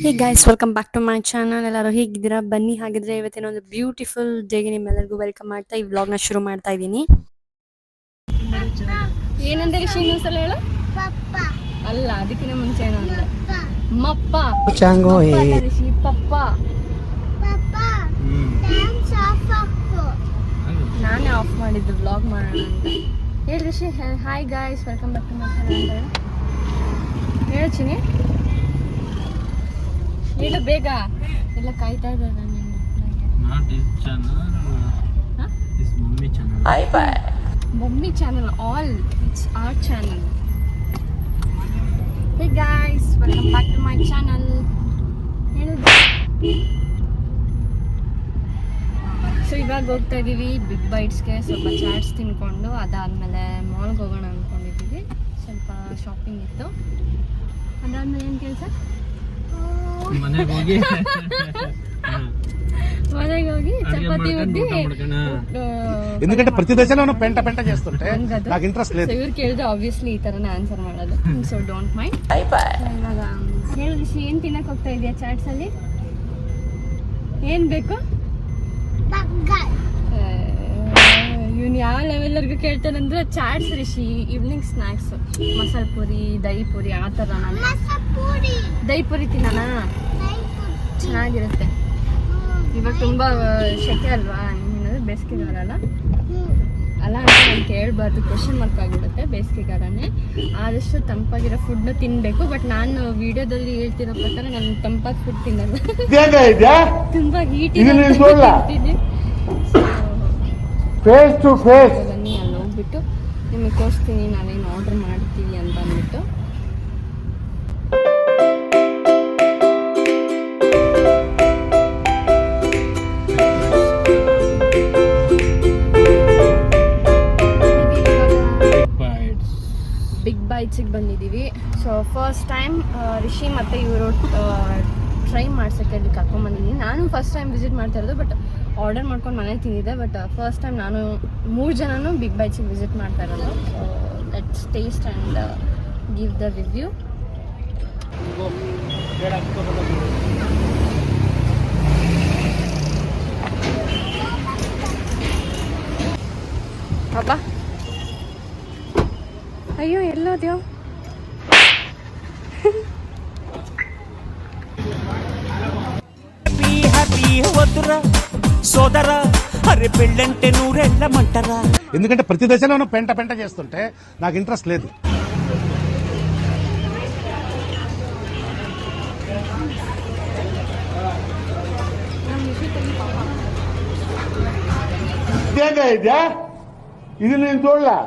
Hey guys, welcome back to my channel. ಎಲ್ಲರೂ ಹೇಗಿದ್ದೀರಾ? ಬನ್ನಿ ಹಾಗಿದ್ರೆ ಇವತ್ತಿನ ಒಂದು ಬ್ಯೂಟಿಫುಲ್ ಡೇಗೆ ನಿಮ್ಮೆಲ್ಲರಿಗೂ ವೆಲ್ಕಮ್ ಮಾಡ್ತಾ ಈ ವ್ಲಾಗ್ನ ಶುರು ಮಾಡ್ತಾ ಇದ್ದೀನಿ. ಏನಂದ್ರೆ ರಿಷಿ ಇನ್ನೊಂದ್ಸಲ ಹೇಳು. ಅಲ್ಲ, ಅದಕ್ಕಿಂತ ಮುಂಚೆ ಏನೋ ಅಂದ್ರೆ ಮಪ್ಪ ರಿಷಿ ಪಪ್ಪ. ನಾನೇ ಆಫ್ ಮಾಡಿದ್ದು ವ್ಲಾಗ್ ಮಾಡೋಣ ಅಂತ ಹೇಳಿ. Rishi hi guys, welcome back to my channel ಅಂತ ಹೇಳ್ತೀನಿ. ಹೇಳು ಬೇಗ, ಎಲ್ಲ ಕಾಯ್ತಾ ಇದ್ದಾರೆ. Mummy channel, all it's our channel. Hey guys, welcome back to my channel. So ಇವಾಗ ಹೋಗ್ತಾ ಇದೀವಿ ಬಿಗ್ ಬೈಟ್ಸ್ಗೆ, ಸ್ವಲ್ಪ ಚಾಟ್ಸ್ ತಿನ್ಕೊಂಡು ಅದಾದ್ಮೇಲೆ ಮಾಲ್ಗೆ ಹೋಗೋಣ ಅಂದ್ಕೊಂಡಿದ್ದೀವಿ. ಸ್ವಲ್ಪ ಶಾಪಿಂಗ್ ಇತ್ತು. ಅದಾದ್ಮೇಲೆ ಏನು ಕೆಲಸ? ಮನೆಗೆ ಹೋಗಿ చపాతీ ఉంది. ఎందుకంటే ప్రతి దశలోనూ పెంట పెంట చేస్తుంటే నాకు ఇంట్రెస్ట్ లేదు. ಇವ್ರು ಕೇಳಿದ್ರೆ ಆಬ್ವಿಯಸ್ಲಿ ಈ ತರನೇ ಆನ್ಸರ್ ಮಾಡೋದು. So don't mind. ಇವಾಗ ಹೇಳಿ, ಏನ್ ತಿನ್ನಕ್ ಹೋಗ್ತಾ ಇದೆಯಾ ಚಾಟ್ಸ್ ಅಲ್ಲಿ? ಏನ್ ಬೇಕು? ಇವ್ನು ಯಾವ ಲೆವೆಲ್ವರೆಗೂ ಕೇಳ್ತಾನಂದ್ರೆ ಚಾಟ್ಸ್ ರಿಷಿ, ಈವ್ನಿಂಗ್ ಸ್ನಾಕ್ಸ್, ಮಸಾಲೆ ಪೂರಿ, ದಹಿ ಪೂರಿ, ಆ ಥರ. ದಹಿ ಪೂರಿ ತಿನ್ನೋಣ, ಚೆನ್ನಾಗಿರುತ್ತೆ. ಇವಾಗ ತುಂಬಾ ಶೆಕೆ ಅಲ್ವಾ, ಇನ್ನೇನಾದ್ರು ಬೇಸಿಗೆಗಾಲ ಅಲ್ಲ ಅಂತ ನಾನು ಕೇಳಬಾರ್ದು, ಕ್ವಶನ್ ಮಾರ್ಕ್ ಆಗಿರುತ್ತೆ. ಬೇಸಿಗೆಗಾಲನೇ ಆದಷ್ಟು ತಂಪಾಗಿರೋ ಫುಡ್ನ ತಿನ್ಬೇಕು. ಬಟ್ ನಾನು ವಿಡಿಯೋದಲ್ಲಿ ಹೇಳ್ತಿರೋ ಪ್ರಕಾರ ನಾನು ತಂಪಾದ ಫುಡ್ ತಿನ್ನಲ್ಲ, ತುಂಬಾ ಹೀಟ್ ತಿಂತೀನಿ. ಬನ್ನಿ ಅಲ್ಲಿ ಹೋಗ್ಬಿಟ್ಟು ನಿಮಗೆ ತೋರಿಸ್ತೀನಿ ನಾವೇನು ಆರ್ಡರ್ ಮಾಡ್ತೀವಿ ಅಂತ ಅಂದ್ಬಿಟ್ಟು. ಬಿಗ್ ಬೈಟ್ಸಿಗೆ ಬಂದಿದ್ದೀವಿ. ಸೊ ಫಸ್ಟ್ ಟೈಮ್ ರಿಷಿ ಮತ್ತು ಇವರು ಟ್ರೈ ಮಾಡ್ಸೋಕ್ಕೆ ಅಲ್ಲಿ ಕರ್ಕೊಂಡ್ಬಂದಿದ್ದೀನಿ. ನಾನು ಫಸ್ಟ್ ಟೈಮ್ ವಿಸಿಟ್ ಮಾಡ್ತಾ ಇರೋದು, ಬಟ್ ಆರ್ಡರ್ ಮಾಡ್ಕೊಂಡು ಮನೇಲಿ ತಿಂದಿದ್ದೆ. ಬಟ್ ಫಸ್ಟ್ ಟೈಮ್ ನಾನು 3 ಜನನೂ ಬಿಗ್ ಬೈಟ್ಸಿಗೆ ವಿಸಿಟ್ ಮಾಡ್ತಾ ಇರೋದು. So let's taste and give the review. ಅಬ್ಬಾ, ಅಯ್ಯೋ ಎಲ್ಲೋದ್ಯೋ? సోదరా అరే పెళ్ళంటే నూరెళ్ళమంటారా. ఎందుకంటే ప్రతి దశలోనూ పెంట పెంట చేస్తుంటే నాకు ఇంట్రెస్ట్ లేదు. ఇది నేను చూడలా.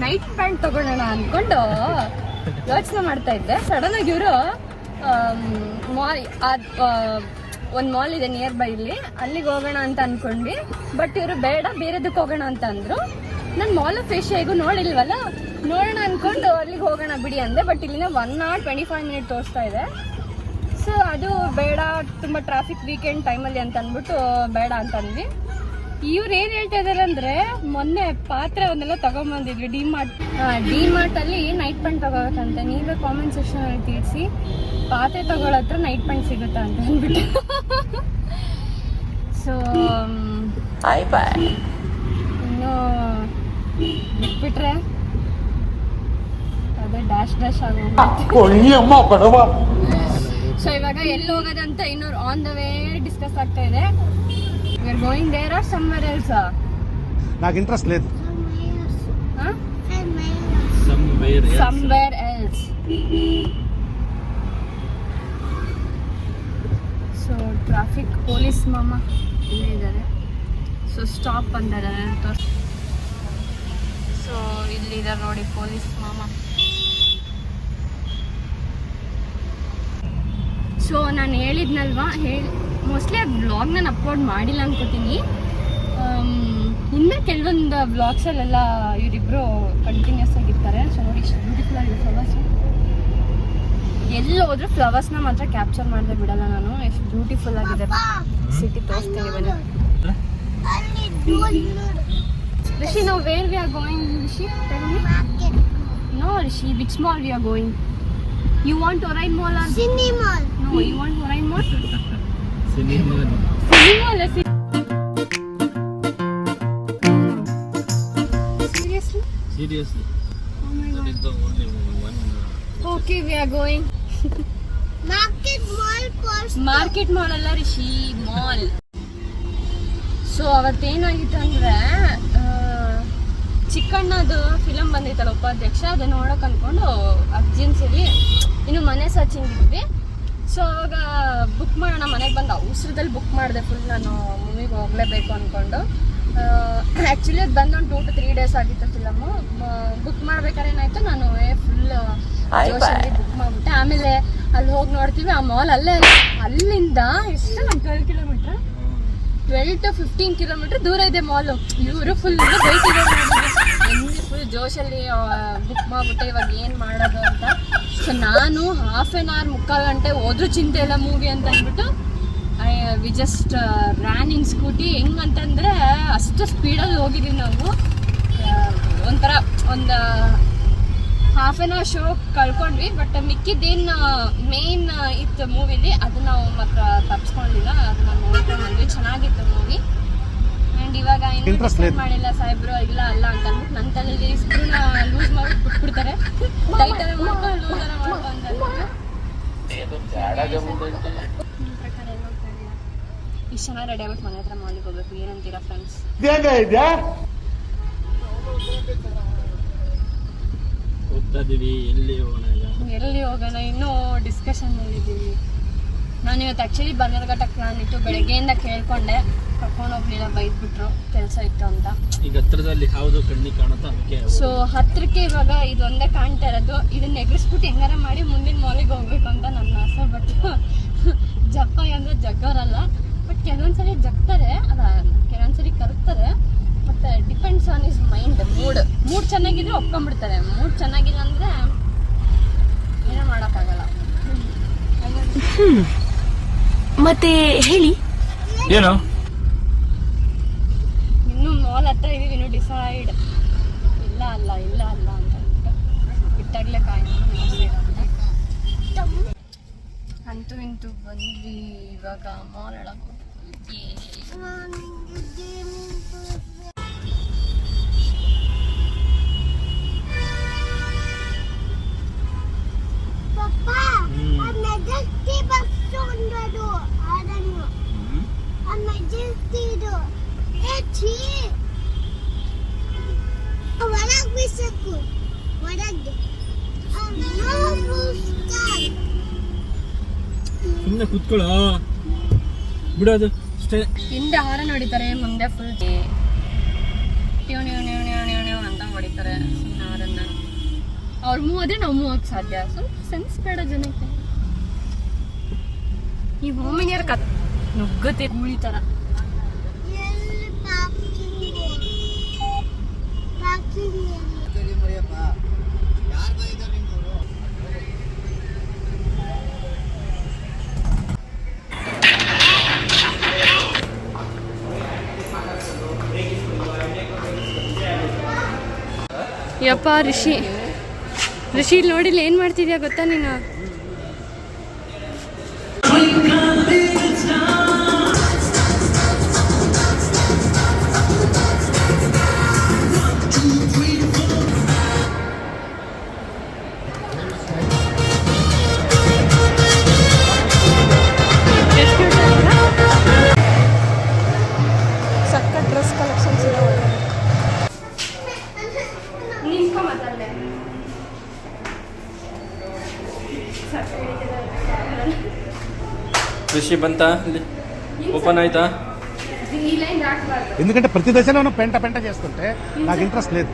ನೈಟ್ ಪ್ಯಾಂಟ್ ತಗೊಳ್ಳೋಣ ಅಂದ್ಕೊಂಡು ಯೋಚನೆ ಮಾಡ್ತಾ ಇದ್ದೆ. ಸಡನ್ ಆಗಿ ಇವರು ಒಂದು ಮಾಲ್ ಇದೆ ನಿಯರ್ ಬೈ ಇಲ್ಲಿ, ಅಲ್ಲಿಗೆ ಹೋಗೋಣ ಅಂತ ಅನ್ಕೊಂಡ್ವಿ. ಬಟ್ ಇವರು ಬೇಡ, ಬೇರೆದಕ್ಕೆ ಹೋಗೋಣ ಅಂತ ಅಂದ್ರು. ನಾನು ಮಾಲ್ ಆಫ್ ಏಷ್ಯಾ ಹೇಗೂ ನೋಡಿಲ್ವಲ್ಲ, ನೋಡೋಣ ಅಂದ್ಕೊಂಡು ಅಲ್ಲಿಗೆ ಹೋಗೋಣ ಬಿಡಿ ಅಂದೆ. ಬಟ್ ಇಲ್ಲಿನ 1 hour 25 minutes ತೋರಿಸ್ತಾ ಇದೆ. ಸೊ ಅದು ಬೇಡ, ತುಂಬ ಟ್ರಾಫಿಕ್ ವೀಕೆಂಡ್ ಟೈಮಲ್ಲಿ ಅಂತ ಅಂದ್ಬಿಟ್ಟು ಬೇಡ ಅಂತ ಅಂದ್ವಿ. ಇವ್ರು ಏನ್ ಹೇಳ್ತಾ ಇದಾರೆ ಅಂದ್ರೆ, ಮೊನ್ನೆ ಪಾತ್ರೆ ಅವನ್ನೆಲ್ಲ ತಗೊಂಡ್ಬಂದಿದ್ವಿ ಡಿ ಮಾರ್ಟ್ ಅಲ್ಲಿ ನೈಟ್ ಪ್ಯಾಂಟ್ ತಗೋಬೇಕಂತೆ. ನೀವೇ ಕಾಮೆಂಟ್ ಸೆಕ್ಷನ್ ಅಲ್ಲಿ ತಿಳಿಸಿ, ಪಾತ್ರೆ ತಗೊಳತ್ರ ನೈಟ್ ಪ್ಯಾಂಟ್ ಸಿಗುತ್ತಾ ಅಂತ ಅಂದ್ಬಿಟ್ಟು. ಸೊ ಇನ್ನು ಬಿಟ್ಬಿಟ್ರೆ ಅದೇ ಡ್ಯಾಶ್ ಆಗೋದು. ಸೊ ಇವಾಗ ಎಲ್ಲಿ ಹೋಗೋದಂತ ಇನ್ನು ಆನ್ ದ ವೇ ಡಿಸ್ಕಸ್ ಆಗ್ತಾ ಇದೆ. We are going there or somewhere else? నాకు ఇంట్రెస్ట్ లేదు. Somewhere else. So traffic police mama ಇಲ್ಲೇ ಇದ್ದಾರೆ. ಸೊ ಸ್ಟಾಪ್ ಅಂತಾರೆ. ಸೊ ಇಲ್ಲಿದ್ದಾರೆ ನೋಡಿ ಪೊಲೀಸ್ ಮಾಮ. ಸೊ ನಾನು ಹೇಳಿದ್ನಲ್ವಾ ಮೋಸ್ಟ್ಲಿ ಆ ಬ್ಲಾಗ್ ನಾನು ಅಪ್ಲೋಡ್ ಮಾಡಿಲ್ಲ ಅನ್ಕೋತೀನಿ. ಇನ್ನು ಕೆಲವೊಂದು ಬ್ಲಾಗ್ಸಲ್ಲೆಲ್ಲ ಇವರಿಬ್ಬರು ಕಂಟಿನ್ಯೂಸ್ ಆಗಿರ್ತಾರೆ. ಸೊ ನೋಡಿ ಇಷ್ಟು ಬ್ಯೂಟಿಫುಲ್ ಆಗಿದೆ ಫ್ಲವರ್ಸು. ಎಲ್ಲಿ ಹೋದ್ರೂ ಫ್ಲವರ್ಸ್ನ ಮಾತ್ರ ಕ್ಯಾಪ್ಚರ್ ಮಾಡದೆ ಬಿಡಲ್ಲ ನಾನು. ಎಷ್ಟು ಬ್ಯೂಟಿಫುಲ್ ಆಗಿದೆ ಸಿಟಿ ತೋರಿಸ್ತೀನಿ ಬನ್ನಿ. Rishi, now where we are going, Rishi? Tell me. Market. No, Rishi, which mall we are going? You want Orion Mall or? Cine Mall. No, you want Orion Mall? Cinema. Cine Mall, seriously? Seriously. Oh my That god. is the only one. Okay, we are going. Market Mall first. Market Mall ಅಲ್ಲ Rishi, mall. So ಅವತ್ತೇನಾಗಿತ್ತು ಅಂದರೆ ಚಿಕ್ಕಣ್ಣದು film ಬಂದಿತ್ತಲ್ಲ ಉಪಾಧ್ಯಕ್ಷ, ಅದು ನೋಡೋಕೆ ಅಂದ್ಕೊಂಡು ಅರ್ಜೆನ್ಸಿಲಿ ಇನ್ನು ಮನೆ ಸರ್ಚಿಂಗಿದ್ವಿ. So ಅವಾಗ book ಮಾಡೋಣ ಮನೆಗೆ ಬಂದು ಅವಸರದಲ್ಲಿ ಬುಕ್ ಮಾಡಿದೆ ಫುಲ್. ನಾನು ಮೂವಿಗೆ ಹೋಗಲೇಬೇಕು ಅಂದ್ಕೊಂಡು. ಆ್ಯಕ್ಚುಲಿ ಅದು ಬಂದು ಒಂದು 2 to 3 days ಆಗಿತ್ತು ಫಿಲಮು. ಬುಕ್ ಮಾಡ್ಬೇಕಾದ್ರೆ ಏನಾಯಿತು, ನಾನು ಫುಲ್ ಜೋಶಲ್ಲಿ ಬುಕ್ ಮಾಡಿಬಿಟ್ಟೆ. ಆಮೇಲೆ ಅಲ್ಲಿ ಹೋಗಿ ನೋಡ್ತೀವಿ ಆ ಮಾಲ್ ಅಲ್ಲಿಂದ ಎಷ್ಟು 12 ಕಿಲೋಮೀಟ್ರ್ 12 to 15 ಕಿಲೋಮೀಟ್ರ್ ದೂರ ಇದೆ ಮಾಲು. ಇವರು ಫುಲ್ ಬೈತಿದ್ದಾರೆ, ಫುಲ್ ಜೋಶಲ್ಲಿ ಬುಕ್ ಮಾಡಿಬಿಟ್ಟೆ ಇವಾಗ ಏನು ಮಾಡೋದು ಅಂತ. ಸೊ ನಾನು ಹಾಫ್ ಆನ್ ಅವರ್ 3/4 ಗಂಟೆ ಹೋದ್ರೂ ಚಿಂತೆ ಇಲ್ಲ ಮೂವಿ ಅಂತ ಅಂದ್ಬಿಟ್ಟು we just ran in Scooty. ಹೆಂಗಂತಂದರೆ ಅಷ್ಟು ಸ್ಪೀಡಲ್ಲಿ ಹೋಗಿದ್ದೀವಿ ನಾವು. ಒಂಥರ ಒಂದು ಹಾಫ್ ಆನ್ ಅವರ್ ಶೋ ಕಳ್ಕೊಂಡ್ವಿ. ಬಟ್ ಮಿಕ್ಕಿದ್ದೇನು ಮೇನ್ ಇತ್ತು ಮೂವಿಲಿ ಅದು ನಾವು ಮಾತ್ರ ತಪ್ಪಿಸ್ಕೊಂಡಿಲ್ಲ. ಅದು ನಾವು ನೋಡ್ಕೊಂಡು ಬಂದ್ವಿ, ಚೆನ್ನಾಗಿತ್ತು ಮೂವಿ. ಆ್ಯಂಡ್ ಇವಾಗ ಏನು ಮಾಡಿಲ್ಲ ಸಾಹೇಬ್ರು, ಇಲ್ಲ ಅಲ್ಲ ಅಂತ ಅಂದ್ಬಿಟ್ಟು ನನ್ನ ತಲೆಯಲ್ಲಿ ಸ್ಕ್ರೂನ ಲೂಸ್ ಮಾಡಿ ಬಿಟ್ಬಿಡ್ತಾರೆ, ಟೈಟರ್ ಮಾಡ್ಕೊಂಡು ಲೂಸರ ಮಾಡ್ಕೊಂಡು ಅಂದ್ಬಿಟ್ಟು ಪ್ರಕಾರ ಏನು ಹೋಗ್ತಾ ಇಲ್ಲ. ಇಷ್ಟು ಚೆನ್ನಾಗಿ ರೆಡಿ ಆಗ್ಬಿಟ್ಟು ಮನೆ ಹತ್ರ ಮಾಲಿಗೆ ಹೋಗ್ಬೇಕು. ಏನಂತೀರಾ ಫ್ರೆಂಡ್ಸ್? ಹೋಗ್ತಾ ಇದೀವಿ, ಎಲ್ಲಿ ಹೋಗೋಣ ಈಗ? ಎಲ್ಲಿ ಹೋಗೋಣ ಇನ್ನೂ ಡಿಸ್ಕಷನ್ ಮಾಡಿದ್ದೀವಿ. ನಾನು ಇವತ್ತು ಆ್ಯಕ್ಚುಲಿ ಬನ್ನೇರುಘಟ್ಟಕ್ಕೆ ನಾನಿತ್ತು, ಬೆಳಗ್ಗೆಯಿಂದ ಕೇಳ್ಕೊಂಡೆ, ಕರ್ಕೊಂಡು ಹೋಗ್ಲಿಲ್ಲ, ಬೈದ್ಬಿಟ್ರು ಕೆಲಸ ಇತ್ತು ಅಂತ. ಈಗ ಹತ್ರದಲ್ಲಿ ಯಾವುದು ಕಣ್ಣಿಗೆ ಕಾಣುತ್ತೋ ಅದಕ್ಕೆ. ಸೊ ಹತ್ರಕ್ಕೆ ಇವಾಗ ಇದೊಂದೇ ಕಾಣ್ತಾ ಇರೋದು. ಇದನ್ನ ಎಗರಿಸ್ಬಿಟ್ಟು ಹೆಂಗಾರ ಮಾಡಿ ಮುಂದಿನ ಮಾಲಿಗೆ ಹೋಗ್ಬೇಕು ಅಂತ ನನ್ನ ಆಸೆ. ಬಟ್ ಜಪ್ಪ ಅಂದರೆ ಜಗ್ಗೋರಲ್ಲ, ಬಟ್ ಕೆಲವೊಂದ್ಸರಿ ಜಗ್ತಾರೆ, ಕೆಲವೊಂದ್ಸರಿ ಕರಗ್ತಾರೆ. But depends on his mind, mood ಚೆನ್ನಾಗಿದ್ರೆ ಒಪ್ಕೊಂಡ್ಬಿಡ್ತಾರೆ. ಮೂಡ್ ಚೆನ್ನಾಗಿಲ್ಲ ಅಂದರೆ ಏನೋ ಮಾಡೋಕ್ಕಾಗಲ್ಲ. ಮತ್ತೆ ಹೇಳಿ ಏನು ಇನ್ನೂ ಮಾಲ್ ಹತ್ರ ಇದೀವಿ, ಇನ್ನೂ ಡಿಸೈಡ್ ಇಲ್ಲ ಅಲ್ಲ ಅಂತ ಅಂದ್ಬಿಟ್ಟು ಬಿಟ್ಟಾಗ್ಲೇ ಅಂತೂ ಇಂತೂ ಬಂದ್ವಿ. ಇವಾಗ ಮಾಲ್ ಒಳಗೆ Papa, emergency bus ఉండదు ఆడను. Emergency do. ఏచి. వరక్ బిసకు. వరక్. నೋ ಬೂಸ್ಟರ್. ಸುಮ್ಮನೆ ಕೂತ್ಕೊಳ್ಳೋ ಬಿಡೋದು ಅಷ್ಟೇ. ಹಿಂದೆ ಹಾರನ್ ಹೊಡಿತಾರೆ, ಮುಂದೆ ಫುಲ್ ಅಂತ ಹೊಡಿತಾರೆ ಸುಮ್ಮನೆ ಹಾರನ್ನ. ಅವ್ರು ಮೂವದ್ರೆ ನಾವು ಮೂವಕ್ಕೆ ಸಾಧ್ಯ. ಸ್ವಲ್ಪ ಸೆನ್ಸ್ ಬೇಡ ಜನಕ್ಕೆ. ಈ ಹೋಮಿನಿಯರ್ ನುಗ್ಗತ್ತೆ ಗೂಳಿ ಥರ. ಎಲ್ಲಿ ಪಾರ್ಕಿಂಗ್ ಯಪ್ಪ ರಿಷಿ ಇಲ್ಲಿ ನೋಡಿಲ್ಲ ಏನು ಮಾಡ್ತಿದ್ಯಾ ಗೊತ್ತಾ ನೀನು? ಸಕ್ಕ ಡ್ರೆಸ್ ಕಲೆಕ್ಷನ್ಸ್ ಇದೆ ಒಳ್ಳೆ. ನಿಂತ್ಕೊಂಬತ್ತಲ್ಲೇ ಕೃಷಿ ಬಂತಾ ఓపెన్ అయితా? ఈ లైన్ దాటబారు. ఎందుకంటే ప్రతి దశలోనూ పెంట చేస్తుంటే నాకు ఇంట్రెస్ట్ లేదు.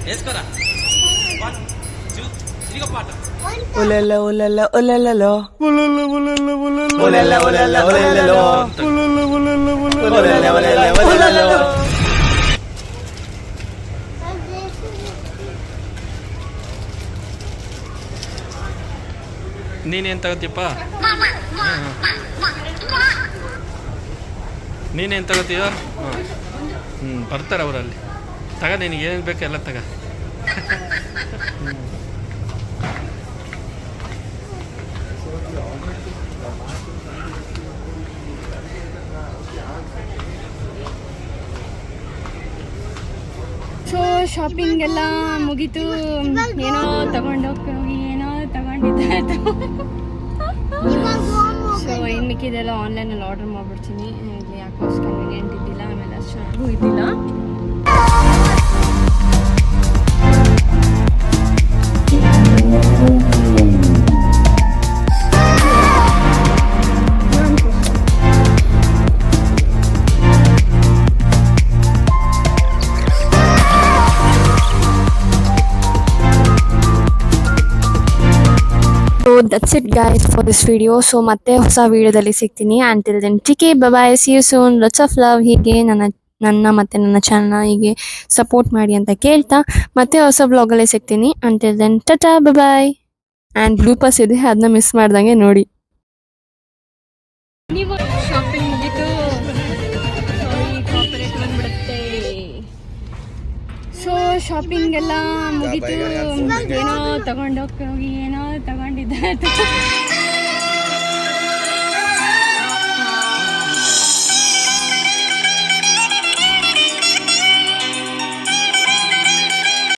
వేసుకోరా ಒಲಲ್ಲ ಒಲಲ್ಲ ಒಲಲ್ಲೋ ಒಲಲ್ಲ ಒಲಲ್ಲ ಒಲಲ್ಲ ಒಲಲ್ಲ ಒಲಲ್ಲೋ ಒಲಲ್ಲ ಒಲಲ್ಲ ಒಲಲ್ಲೋ. ನೀನೇನು ತಗೋತೀಯಪ್ಪ? ನೀನೇನು ತಗೋತೀಯೋ? ಬರ್ತಾರೆ ಅವರಲ್ಲಿ. ತಗ, ನಿನಗೆ ಏನೇನು ಬೇಕು ಎಲ್ಲ ತಗ. ಸೊ ಶಾಪಿಂಗ್ ಎಲ್ಲ ಮುಗೀತು. ಏನೋ ತಗೊಂಡೋಗಿ ಏನೋ ತಗೊಂಡಿದ್ದಾಯ್ತು. ಸೊ ಇನ್ನು ಮಿಕ್ಕಿದೆಲ್ಲ ಆನ್ಲೈನಲ್ಲಿ ಆರ್ಡರ್ ಮಾಡ್ಬಿಡ್ತೀನಿ. ಇಲ್ಲಿ ಯಾಕೋ ಅಷ್ಟು ಕನ್ವೀನಿಯೆಂಟ್ ಇದ್ದಿಲ್ಲ, ಆಮೇಲೆ ಅಷ್ಟು ಚೆನ್ನಾಗೂ ಇದ್ದಿಲ್ಲ. So that's it guys for this video. So ಮತ್ತೆ ಹೊಸ ವಿಡಿಯೋದಲ್ಲಿ ಸಿಗ್ತೀನಿ. Until then take care, bye bye, see you soon, lots of love. ಹೀಗೆ ನನ್ನ ಮತ್ತೆ ನನ್ನ ಚಾನಲ್ನ ಹೀಗೆ ಸಪೋರ್ಟ್ ಮಾಡಿ ಅಂತ ಕೇಳ್ತಾ ಮತ್ತೆ ಹೊಸ ವ್ಲಾಗಲ್ಲೇ ಸಿಗ್ತೀನಿ. Until then tata, bye bye. And bloopers ಇದೆ, ಅದನ್ನ ಮಿಸ್ ಮಾಡ್ದಂಗೆ ನೋಡಿ. ನೀವು ಶಾಪಿಂಗ್ ಮುಗೀತು. ಕಾಪರೇಟ್ ಬಂದ್ಬಿಡುತ್ತೆ. ಸೊ ಶಾಪಿಂಗ್ ಎಲ್ಲ ಮುಗೀತು. ಏನೋ ತಗೊಂಡೋಗಿ ಏನೋ ತಗೊಂಡಿದ್ದಾಯ್ತು.